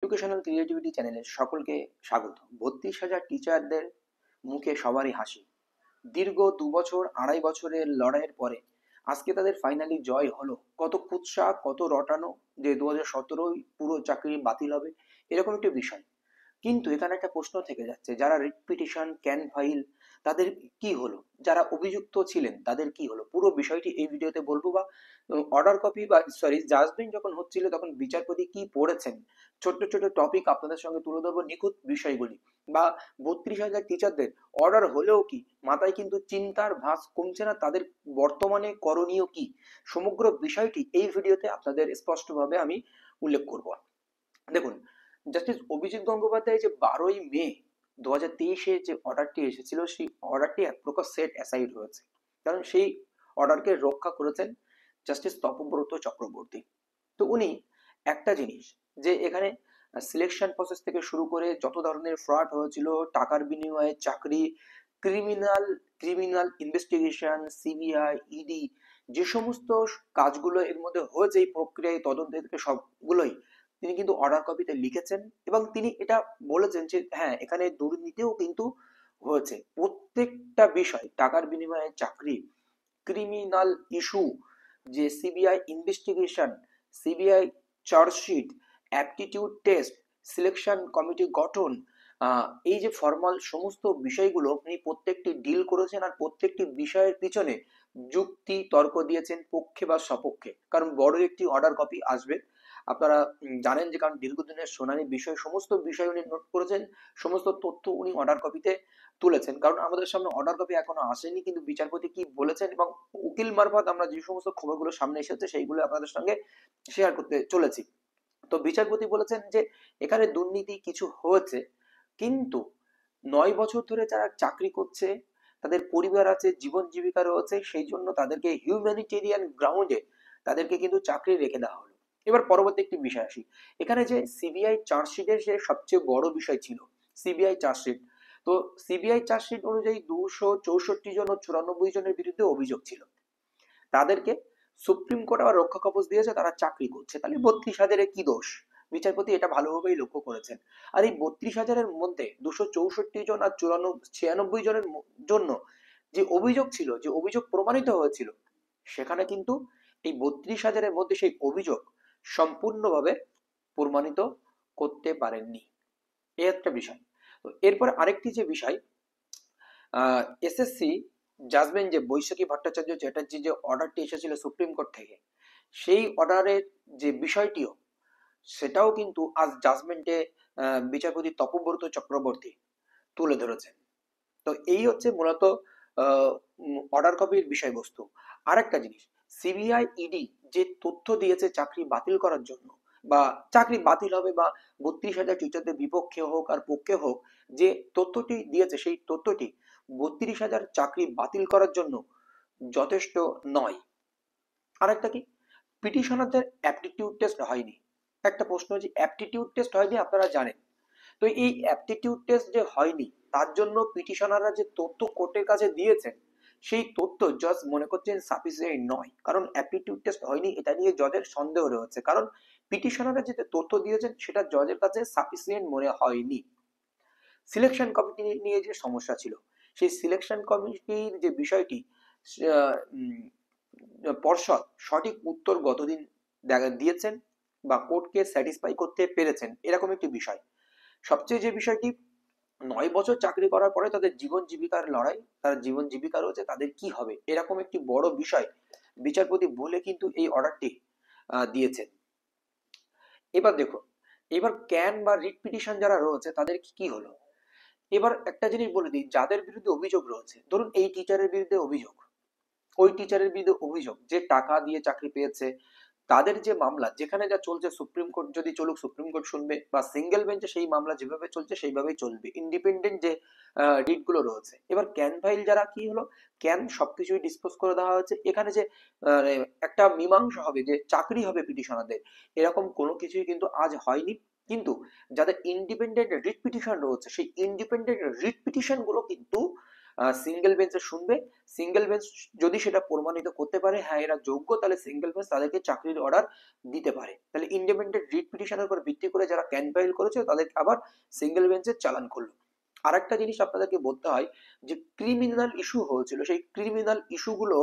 Educational creativity চ্যানেলের সকলকে স্বাগত। 32,000 টিচারদের মুখে সবারই হাসি। দীর্ঘ 2 বছর 2.5 বছরের লড়াইয়ের পরে আজকে তাদের ফাইনালি জয় হলো। কত কুৎসা, কত রটানো যে 2017 পুরো চাকরি বাতিল হবে, এরকম একটা বিষয়। কিন্তু এখানে একটা প্রশ্ন থেকে যাচ্ছে, যারা রিট পিটিশন ক্যান ফাইল তাদের কি হলো, যারা অভিযুক্ত ছিলেন তাদের কি হলো, পুরো বিষয়টি এই ভিডিওতে বলবো। বা অর্ডার কপি বা সরি জাজমেন্ট যখন হচ্ছিল তখন বিচারপতি কি পড়েছেন, ছোট্ট ছোট্ট টপিক আপনাদের সঙ্গে তুলে ধরবো, নিখুঁত বিষয়গুলি। বা 32,000 টিচারদের অর্ডার হলেও কি মাথায় কিন্তু চিন্তার ভাঁজ কমছে না, তাদের বর্তমানে করণীয় কি, সমগ্র বিষয়টি এই ভিডিওতে আপনাদের স্পষ্টভাবে আমি উল্লেখ করব। দেখুন, জাস্টিস অভিজিৎ গঙ্গোপাধ্যায় যে 12ই মে 2023-এ যে অর্ডারটি এসেছিল, সেই অর্ডারটি এক প্রকার সেট অ্যাসাইড হয়েছে, কারণ সেই অর্ডারকে রক্ষা করেছেন জাস্টিস তপব্রত চক্রবর্তী। তো উনি একটা জিনিস, যে এখানে সিলেকশন প্রসেস থেকে শুরু করে যত ধরনের ফ্রড হয়েছিল, টাকার বিনিময়ে চাকরি, criminal criminal investigation, CBI, ED, যে সমস্ত কাজগুলো এর মধ্যে হয়েছে এই প্রক্রিয়ায় তদন্ত থেকে সবগুলোই তিনি কিন্তু অর্ডার কপিতে লিখেছেন। এবং তিনি এটা বলেছেন যে হ্যাঁ, এখানে দুর্নীতিও কিন্তু হয়েছে। প্রত্যেকটা বিষয়, টাকার বিনিময়ে চাকরি, ক্রিমিনাল ইস্যু, যে CBI investigation, CBI chargesheet, aptitude test, selection committee গঠন, এই যে ফর্মাল সমস্ত বিষয়গুলো তিনি প্রত্যেকটি ডিল করেছেন। আর প্রত্যেকটি বিষয়ের পিছনে যুক্তি তর্ক দিয়েছেন, পক্ষে বা সপক্ষে। কারণ বড় একটি অর্ডার কপি আসবে, আপনারা জানেন যে, কারণ দীর্ঘদিনের শুনানি বিষয়, সমস্ত বিষয় উনি নোট করেছেন, সমস্ত তথ্য উনি অর্ডার কপিতে তুলেছেন। কারণ আমাদের সামনে অর্ডার কপি এখনো আসেনি, কিন্তু বিচারপতি কি বলেছেন এবং উকিল মারফত আমরা যে সমস্ত খবরগুলো সামনে এসেছে সেইগুলো আপনাদের সঙ্গে শেয়ার করতে চলেছি। তো বিচারপতি বলেছেন যে এখানে দুর্নীতি কিছু হয়েছে, কিন্তু 9 বছর ধরে যারা চাকরি করছে, তাদের পরিবার আছে, জীবন জীবিকা রয়েছে, সেই জন্য তাদেরকে হিউম্যানিটেরিয়ান গ্রাউন্ডে তাদেরকে কিন্তু চাকরি রেখে দেওয়া হলো। এবার পরবর্তী একটি বিষয় আসি। এখানে যে সিবিআই চার্জশিটের যে সবচেয়ে বড় বিষয় ছিল সিবিআই চার্জশিট। তো সিবিআই চার্জশিট অনুযায়ী 264 জন ও 94 জনের বিরুদ্ধে অভিযোগ ছিল। তাদেরকে সুপ্রিম কোর্ট আবার রক্ষা কবচ দিয়েছে, তারা চাকরি করছে, তাহলে 32,000-এ কি দোষ? বিচারপতি এটা ভালোভাবেই লক্ষ্য করেছেন। আর এই 32,000-এর মধ্যে 264 জন আর 96 জনের জন্য যে অভিযোগ ছিল, যে অভিযোগ প্রমাণিত হয়েছিল, সেখানে কিন্তু এই 32,000-এর মধ্যে সেই অভিযোগ সম্পূর্ণভাবে প্রমাণিত করতে পারেননি। এই একটা বিষয়। তো এরপর আরেকটি যে বিষয়, এসএসসি জাজমেন্ট, যে বৈশাখী ভট্টাচার্য চ্যাটার্জি যে অর্ডারটি এসেছিল সুপ্রিম কোর্ট থেকে, সেই অর্ডারের যে বিষয়টিও, সেটাও কিন্তু আজ জাজমেন্টে বিচারপতি তপব্রত চক্রবর্তী তুলে ধরেছেন। তো এই হচ্ছে মূলত অর্ডার কপির বিষয়বস্তু। আরেকটা জিনিস, সিবিআই ইডি যে তথ্য দিয়েছে চাকরি বাতিল করার জন্য, বা চাকরি বাতিল হবে, বা 32,000 টিচারদের বিপক্ষে হোক আর পক্ষে হোক, যে তথ্যটি দিয়েছে সেই তথ্যটি 32,000 চাকরি বাতিল করার জন্য যথেষ্ট নয়। আরেকটা কি, পিটিশনারদের অ্যাপটিটিউড টেস্ট হয়নি। একটা প্রশ্ন, যে অ্যাপটিটিউড টেস্ট হয়নি, আপনারা জানেন। তো এই অ্যাপটিটিউড টেস্ট যে হয়নি, তার জন্য পিটিশনাররা যে তথ্য কোর্টের কাছে দিয়েছেন, সেই তথ্য জজ মনে করছেন সাফিসিয়েন্ট নয়। কারণ অ্যাপটিটিউড টেস্ট হয়নি, এটা নিয়ে জজের সন্দেহ রয়েছে, কারণ পিটিশনাররা যে তথ্য দিয়েছেন সেটা জজের কাছে সাফিসিয়েন্ট মনে হয়নি। সিলেকশন কমিটি নিয়ে যে সমস্যা ছিল, সেই সিলেকশন কমিটির যে বিষয়টি, আহ, উম, পর্ষদ সঠিক উত্তর গতদিন দিয়েছেন বা কোর্টকে স্যাটিসফাই করতে পেরেছেন, এরকম একটি বিষয়। সবচেয়ে যে বিষয়টি, 9 বছর চাকরি করার পরে তাদের জীবন জীবিকার লড়াই, তার জীবন জীবিকা রয়েছে, তাদের কি হবে, এরকম একটি বড় বিষয় বিচারপতি বলে কিন্তু এই অর্ডারটি দিয়েছেন। এবার দেখুন, এবার ক্যান বা রিট পিটিশন যারা রয়েছে তাদের কি হলো। এবার একটা জিনিস বলে দিই, যাদের বিরুদ্ধে অভিযোগ রয়েছে, ধরুন এই টিচারের বিরুদ্ধে অভিযোগ, ওই টিচারের বিরুদ্ধে অভিযোগ, যে টাকা দিয়ে চাকরি পেয়েছে, তাদের যে মামলা যেখানে যা চলছে, সুপ্রিম কোর্ট যদি চলুক, সুপ্রিম কোর্ট শুনবে, বা সিঙ্গেল বেঞ্চে সেই মামলা যেভাবে চলছে সেইভাবেই চলবে, ইন্ডিপেন্ডেন্ট যে রিট গুলো রয়েছে। এবার ক্যান ফাইল যারা কি হলো, ক্যান সবকিছুই ডিসপোজ করে দেওয়া হয়েছে। এখানে যে একটা মীমাংসা হবে, যে চাকরি হবে পিটিশনারদের, এরকম কোনো কিছুই কিন্তু আজ হয়নি। কিন্তু যাদের ইন্ডিপেন্ডেন্ট রিট পিটিশন রয়েছে, সেই ইন্ডিপেন্ডেন্ট রিট পিটিশন গুলো কিন্তু সিঙ্গেল বেঞ্চে শুনবে। সিঙ্গেল বেঞ্চ যদি সেটা প্রমাণিত করতে পারে হ্যাঁ এরা যোগ্য, তাহলে সিঙ্গেল বেঞ্চ তাদেরকে চাকরির অর্ডার দিতে পারে। তাহলে ইন্ডিপেন্ডেন্ট রিট পিটিশনের উপর ভিত্তি করে যারা ক্যান ফাইল করেছে তাদেরকে আবার সিঙ্গেল বেঞ্চের চালান করলো। আর একটা জিনিস আপনাদেরকে বলতে হয়, যে ক্রিমিনাল ইস্যু হয়েছিল সেই ক্রিমিনাল ইস্যুগুলো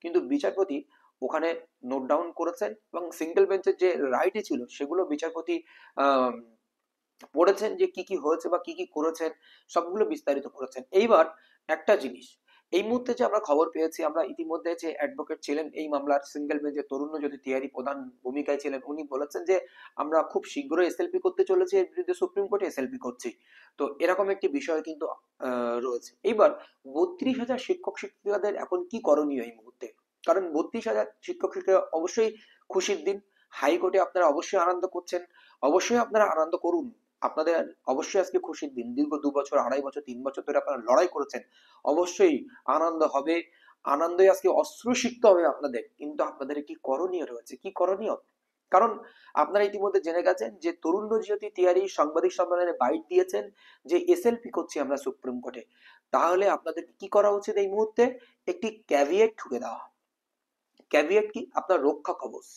কিন্তু বিচারপতি ওখানে নোট ডাউন করেছেন, এবং সিঙ্গেল বেঞ্চের যে রাইটই ছিল সেগুলো বিচারপতি আহ পড়েছেন, যে কি কি হয়েছে বা কি কি করেছেন সবগুলো বিস্তারিত করেছেন। এইবার একটা জিনিস, এই মুহূর্তে যে আমরা খবর পেয়েছি, আমরা ইতিমধ্যে যে অ্যাডভোকেট ছিলেন এই মামলার সিঙ্গেল বেঞ্চের তরুণ্যজ্যোতি তিওয়ারি প্রধান ভূমিকায় ছিলেন, উনি বলেছেন যে আমরা খুব শীঘ্রই এসএলপি করতে চলেছি, এর বিরুদ্ধে সুপ্রিম কোর্টে এসএলপি করছি। তো এরকম একটি বিষয় কিন্তু রয়েছে। এইবার 32,000 শিক্ষক শিক্ষিকাদের এখন কি করণীয় এই মুহূর্তে? কারণ 32,000 শিক্ষক শিক্ষিকা অবশ্যই খুশির দিন, হাইকোর্টে আপনারা অবশ্যই আনন্দ করছেন, অবশ্যই আপনারা আনন্দ করুন। আপনাদের অবশ্যই আজকে খুশির দিন, দীর্ঘ 2 বছর 2.5 বছর 3 বছর ধরে আপনারা লড়াই করেছেন, অবশ্যই আনন্দ হবে, আনন্দে আজকে অশ্রুসিক্ত হবে আপনাদের। কিন্তু আপনাদের কি করণীয় রয়েছে, কি করণীয়? কারণ আপনারা ইতিমধ্যে জেনে গেছেন যে তরুণ্যজ্যোতি তিওয়ারি সাংবাদিক সম্মেলনে বাইট দিয়েছেন যে এসএলপি করছি আমরা সুপ্রিম কোর্টে। তাহলে আপনাদের কি করা উচিত এই মুহূর্তে? একটি ক্যাভিয়েট ঠুকে দেওয়া। ক্যাভিয়েট কি? আপনার রক্ষা কবচ।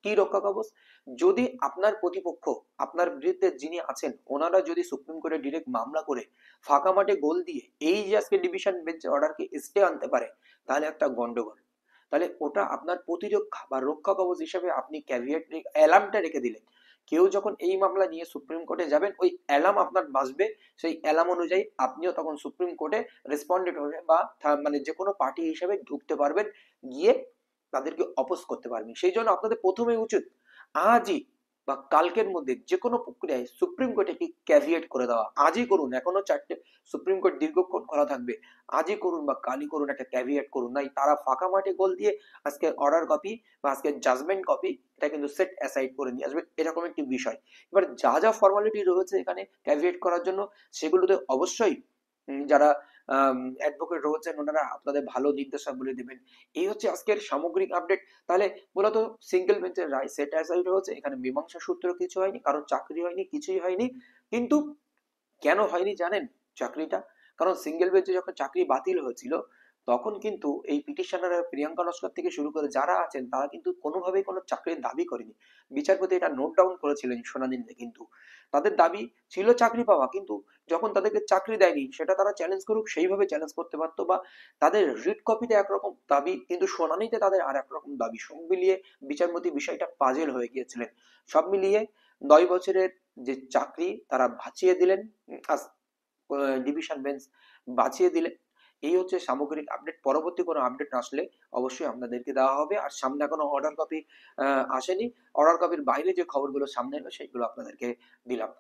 কি রক্ষা কবচ? যদি আপনার প্রতিপক্ষ, আপনার বিরুদ্ধে যিনি আছেন ওনারা যদি সুপ্রিম কোর্টে ডিরেক্ট মামলা করে ফাঁকা মাঠে গোল দিয়ে এই যে আজকে ডিভিশন বেঞ্চ অর্ডারকে স্টে আনতে পারে, তাহলে একটা গন্ডগোল। তাহলে ওটা আপনার প্রতিরক্ষা বা রক্ষা কবচ হিসেবে আপনি ক্যাভিয়েট অ্যালার্মটা রেখে দিলেন। কেউ যখন এই মামলা নিয়ে সুপ্রিম কোর্টে যাবেন ওই অ্যালার্ম আপনার বাজবে, সেই অ্যালার্ম অনুযায়ী আপনিও তখন সুপ্রিম কোর্টে রেসপন্ডেন্ট হবে বা মানে যে কোনো পার্টি হিসেবে ঢুকতে পারবেন, গিয়ে তাদেরকে অপোজ করতে পারবেন। সেই জন্য আপনাদের প্রথমেই উচিত আজই বা কালকের মধ্যে যে কোনো প্রক্রিয়ায় সুপ্রিম কোর্টে কি ক্যাভিয়েট করে দেওয়া। আজই করুন, এখনো 4টে সুপ্রিম কোর্ট দীর্ঘক্ষণ খোলা থাকবে, আজই করুন বা কালই করুন, একটা ক্যাভিয়েট করুন। নাই তারা ফাঁকা মাঠে গোল দিয়ে আজকে অর্ডার কপি বা আজকে জাজমেন্ট কপি এটা কিন্তু সেট অ্যাসাইড করে নিয়ে আসবে, এরকম একটি বিষয়। এবার যা যা ফর্মালিটি রয়েছে এখানে ক্যাভিয়েট করার জন্য সেগুলোতে অবশ্যই যারা অ্যাডভোকেট রয়েছেন ওনারা আপনাদের ভালো নির্দেশাবলী দেবেন। এই হচ্ছে আজকের সামগ্রিক আপডেট। তাহলে মূলত সিঙ্গেল বেঞ্চের রায় সেট অ্যাসাইড হয়েছে, এখানে মীমাংসা সূত্র কিছু হয়নি, কারণ চাকরি হয়নি, কিছুই হয়নি। কিন্তু কেন হয়নি জানেন চাকরিটা? কারণ সিঙ্গেল বেঞ্চে যখন চাকরি বাতিল হয়েছিল তখন কিন্তু এই পিটিশনার প্রিয়াঙ্কা নস্কর থেকে শুরু করে যারা আছেন তারা কিন্তু কোনোভাবেই কোনো চাকরির দাবি করেনি। বিচারপতি এটা নোট ডাউন করেছিলেন শুনানিতে। কিন্তু তাদের দাবি ছিল চাকরি পাওয়া, কিন্তু যখন তাদেরকে চাকরি দেয়নি সেটা তারা চ্যালেঞ্জ করুক, সেইভাবে চ্যালেঞ্জ করতে পারতো, বা তাদের রিট কপিতে একরকম দাবি কিন্তু শুনানিতে তাদের আর একরকম দাবি। সব মিলিয়ে বিচারপতি বিষয়টা পাজেল হয়ে গিয়েছিলেন। সব মিলিয়ে 9 বছরের যে চাকরি তারা বাঁচিয়ে দিলেন, ডিভিশন বেঞ্চ বাঁচিয়ে দিলেন। এই হচ্ছে সামগ্রিক আপডেট। পরবর্তী কোনো আপডেট আসলে অবশ্যই আপনাদেরকে দেওয়া হবে। আর সামনে এখনো অর্ডার কপি আসেনি, অর্ডার কপির বাইরে যে খবরগুলো সামনে এলো সেগুলো আপনাদেরকে দিলাম।